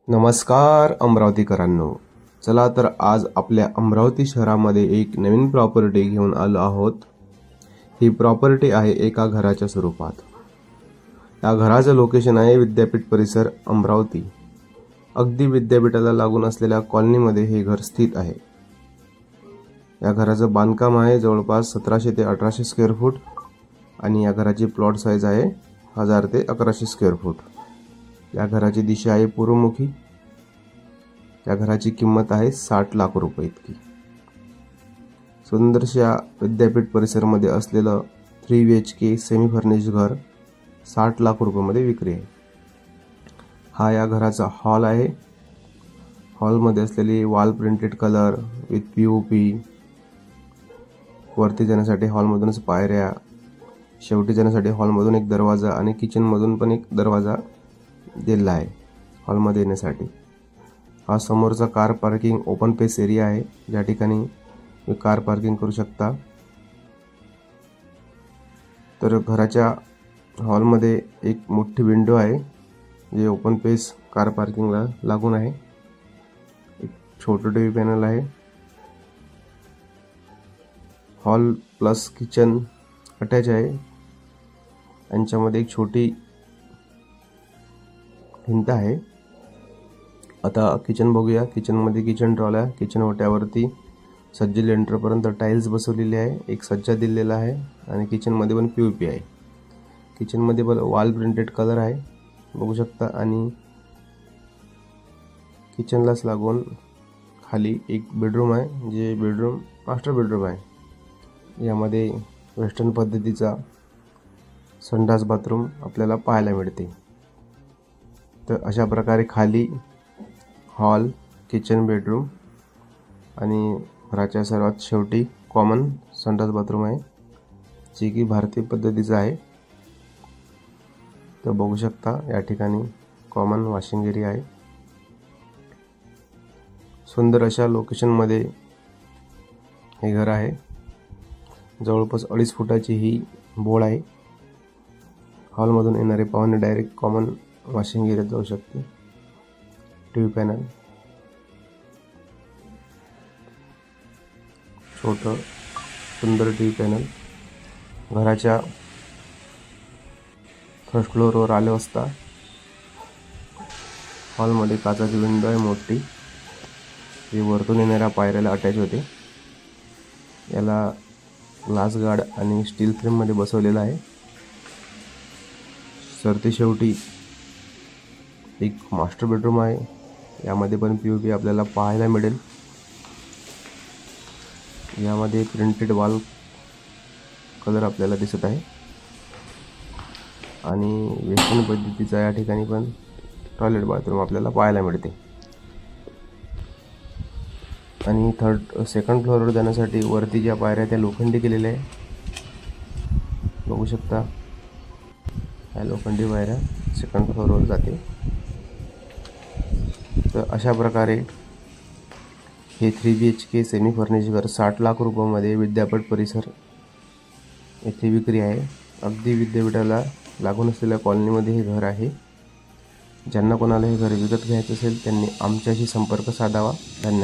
नमस्कार अमरावतीकरांनो, चला तर आज आपल्या अमरावती शहरामध्ये एक नवीन प्रॉपर्टी घेऊन आलो आहोत। ही प्रॉपर्टी आहे एका घराच्या स्वरूपात। या घराचं लोकेशन आहे विद्यापीठ परिसर अमरावती। अगदी विद्यापीठाला लागून असलेल्या कॉलनीमध्ये हे घर स्थित आहे। या घराचं बांधकाम आहे जवळपास 1700 ते 1800 स्क्वेअर फूट आणि या घराची प्लॉट साइज आहे 1000 ते 1100 स्क्वेअर फूट। या घराची दिशा आहे पूर्वमुखी। या घराची किंमत आहे 60 लाख रुपये इतकी। सुंदरशा विद्यापीठ परिसरामध्ये असलेलं 3 BHK सेमी फर्निश्ड घर 60 लाख रुपयामध्ये विक्री आहे। हा या घराचा हॉल आहे। हॉलमध्ये असलेली wall printed colour with POP, वरती जाण्यासाठी हॉलमधूनच पायऱ्या, शेवटी जाण्यासाठी हॉलमधून एक दरवाजा आणि किचनमधून पण एक दरवाजा दिलेला आहे हॉलमध्ये येण्यासाठी। हा समोरचा car parking open space area आहे, ज्या ठिकाणी तुम्ही कार पार्किंग करू शकता। तर घराच्या हॉलमध्ये एक मोठी विंडो आहे जे ओपन पेस कार पार्किंगला लागून आहे। एक छोटं टीव्ही पॅनल आहे। हॉल प्लस किचन अटॅच आहे। यांच्यामध्ये एक छोटी भिंत आहे। आता किचन बघूया। किचनमध्ये किचन ट्रॉल आहे। किचन ओट्यावरती सज्ज लेंटरपर्यंत टाइल्स बसवलेली आहे। एक सज्जा दिलेला आहे आणि किचनमध्ये पण POP आहे। किचनमध्ये पण वॉल प्रिंटेड कलर आहे बघू शकता आणि किचनलाच लागून खाली एक बेडरूम आहे जे बेडरूम मास्टर बेडरूम आहे। यामध्ये वेस्टर्न पद्धतीचा संडास बाथरूम आपल्याला पाहायला मिळते। तर अशा प्रकारे खाली हॉल, किचन, बेडरूम आणि घराच्या सर्वात शेवटी कॉमन संडास बाथरूम आहे जे की भारतीय पद्धतीचा आहे। तर बघू शकता या ठिकाणी कॉमन वॉशिंग एरिया आहे। सुंदर अशा लोकेशनमध्ये हे घर आहे। जवळपास 2.5 फुटाची ही बोळ आहे। हॉलमधून येणारे पाहुणे डायरेक्ट कॉमन वॉशिंग एरियात जाऊ शकते। टीव्ही पॅनल, छोटं सुंदर टीव्ही पॅनल। घराच्या फर्स्ट फ्लोअरवर आले असता हॉलमध्ये काचाची विंडो आहे मोठी, जी वरतून येणाऱ्या पायऱ्याला अटॅच होते। याला ग्लास गार्ड आणि स्टील फ्रेममध्ये बसवलेला आहे। सरते शेवटी एक मास्टर बेडरूम आहे। यामध्ये पण POP आपल्याला पाहायला मिळेल। यामध्ये प्रिंटेड वॉल कलर आपल्याला दिसत आहे आणि वेस्टर्न पद्धतीचा या ठिकाणी पण टॉयलेट बाथरूम आपल्याला पाहायला मिळते। आणि सेकंड फ्लोअरवर जाण्यासाठी वरती ज्या पायऱ्या त्या लोखंडी केलेल्या आहे बघू शकता। या लोखंडी पायऱ्या सेकंड फ्लोअरवर जाते। तर अशा प्रकारे हे 3 BHK सेमी फर्निश्ड घर 60 लाख रुपयामध्ये विद्यापीठ परिसर येथे विक्री आहे। अगदी विद्यापीठाला लागून असलेल्या कॉलनीमध्ये हे घर आहे। ज्यांना कोणाला हे घर विकत घ्यायचं असेल त्यांनी आमच्याशी संपर्क साधावा। धन्यवाद।